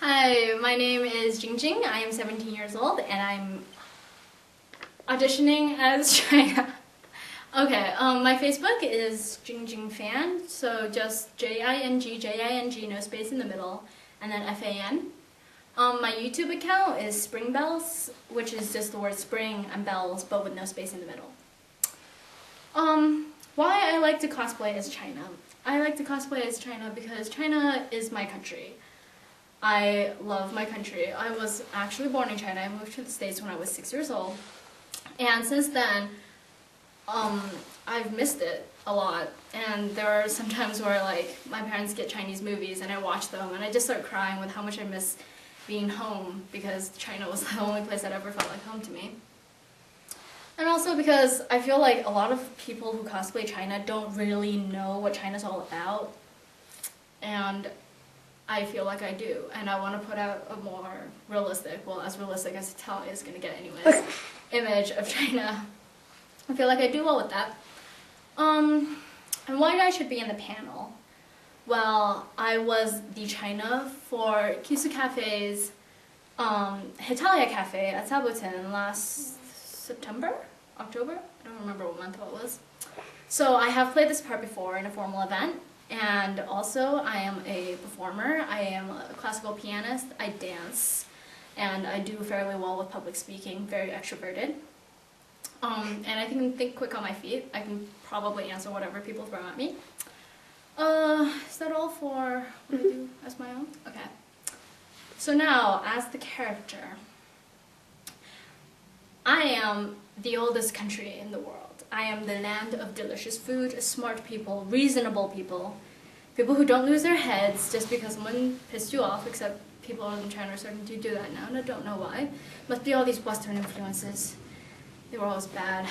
Hi, my name is Jingjing. I am 17 years old and I'm auditioning as China. Okay, my Facebook is Jingjing Fan, so just Jing, no space in the middle, and then FAN. My YouTube account is Spring Bells, which is just the word spring and bells, but with no space in the middle. Why I like to cosplay as China? I like to cosplay as China because China is my country. I love my country. I was actually born in China. I moved to the States when I was 6 years old. And since then, I've missed it a lot. And there are some times where like my parents get Chinese movies and I watch them and I just start crying with how much I miss being home because China was the only place that ever felt like home to me. And also because I feel like a lot of people who cosplay China don't really know what China's all about. And I feel like I do, and I want to put out a more realistic, well, as realistic as Hetalia is going to get anyways, image of China. I feel like I do well with that. And why I should be in the panel? Well, I was the China for Kisu Cafe's Hetalia Cafe at Saboten last September? October? I don't remember what month it was. So I have played this part before in a formal event. And also, I am a performer, I am a classical pianist, I dance, and I do fairly well with public speaking, very extroverted. And I can think quick on my feet. I can probably answer whatever people throw at me. Is that all for what I do as my own? Okay. So now, as the character, I am the oldest country in the world. I am the land of delicious food, smart people, reasonable people, people who don't lose their heads just because someone pissed you off, except people in China are starting to do that now, and I don't know why. Must be all these Western influences. They were always bad.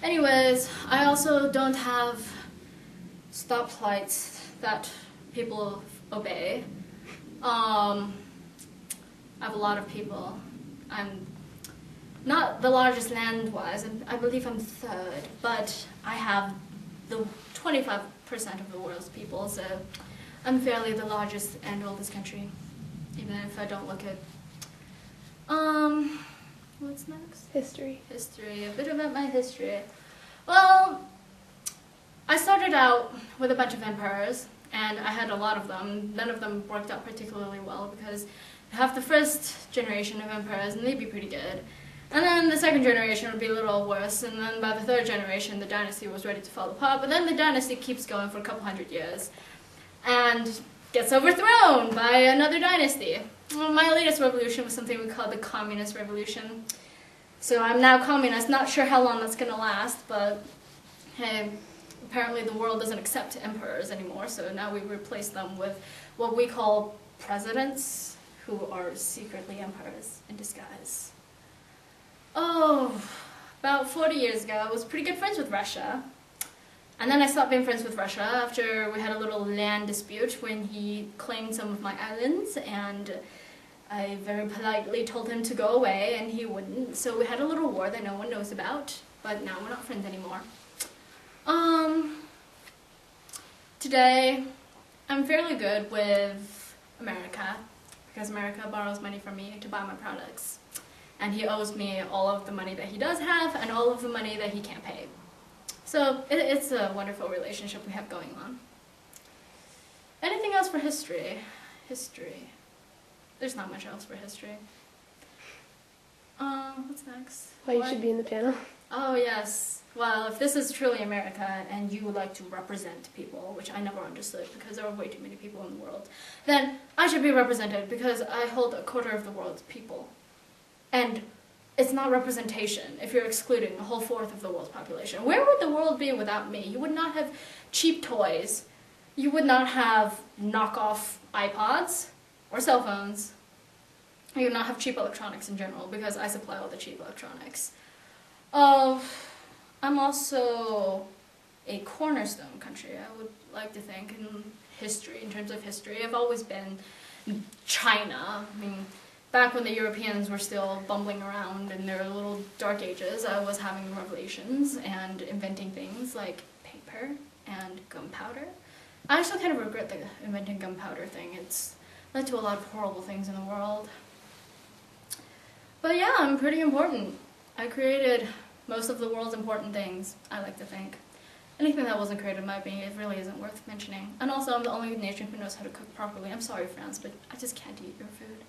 Anyways, I also don't have stoplights that people obey. I have a lot of people. I'm not the largest land-wise, I believe I'm third, but I have the 25% of the world's people, so I'm fairly the largest and oldest country, even if I don't look it. What's next? History. History, a bit about my history. Well, I started out with a bunch of emperors, and I had a lot of them. None of them worked out particularly well, because I have the first generation of emperors, and they'd be pretty good. And then the second generation would be a little worse, and then by the third generation, the dynasty was ready to fall apart. But then the dynasty keeps going for a couple hundred years, and gets overthrown by another dynasty. Well, my latest revolution was something we called the Communist Revolution. So I'm now communist, not sure how long that's going to last, but hey, apparently the world doesn't accept emperors anymore, so now we replace them with what we call presidents, who are secretly emperors in disguise. Oh, about 40 years ago, I was pretty good friends with Russia. And then I stopped being friends with Russia after we had a little land dispute when he claimed some of my islands, and I very politely told him to go away, and he wouldn't. So we had a little war that no one knows about, but now we're not friends anymore. Today, I'm fairly good with America, because America borrows money from me to buy my products. And he owes me all of the money that he does have and all of the money that he can't pay. So it's a wonderful relationship we have going on. Anything else for history? History. There's not much else for history. What's next? Why you should be in the panel. Oh yes. Well, if this is truly America and you would like to represent people, which I never understood because there are way too many people in the world, then I should be represented because I hold a quarter of the world's people. And it's not representation if you're excluding a whole fourth of the world's population. Where would the world be without me? You would not have cheap toys. You would not have knockoff iPods or cell phones. You would not have cheap electronics in general because I supply all the cheap electronics. I'm also a cornerstone country, I would like to think, in history, in terms of history. I've always been China. I mean, back when the Europeans were still bumbling around in their little dark ages, I was having revelations and inventing things like paper and gunpowder. I actually kind of regret the inventing gunpowder thing. It's led to a lot of horrible things in the world. But yeah, I'm pretty important. I created most of the world's important things, I like to think. Anything that wasn't created, in my opinion, it really isn't worth mentioning. And also, I'm the only nation who knows how to cook properly. I'm sorry, France, but I just can't eat your food.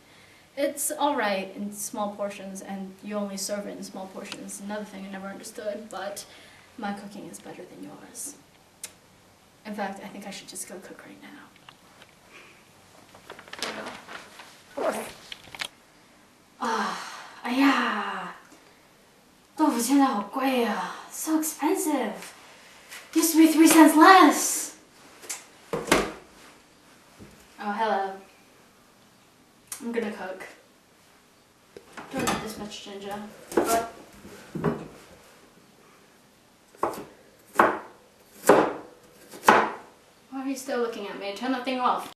It's alright in small portions, and you only serve it in small portions. Another thing I never understood, but my cooking is better than yours. In fact, I think I should just go cook right now. Ah, yeah. 豆腐现在好贵啊, so expensive. Used to be 3 cents less. Oh, hello. I'm gonna cook. Don't need this much ginger, but why are you still looking at me? Turn that thing off.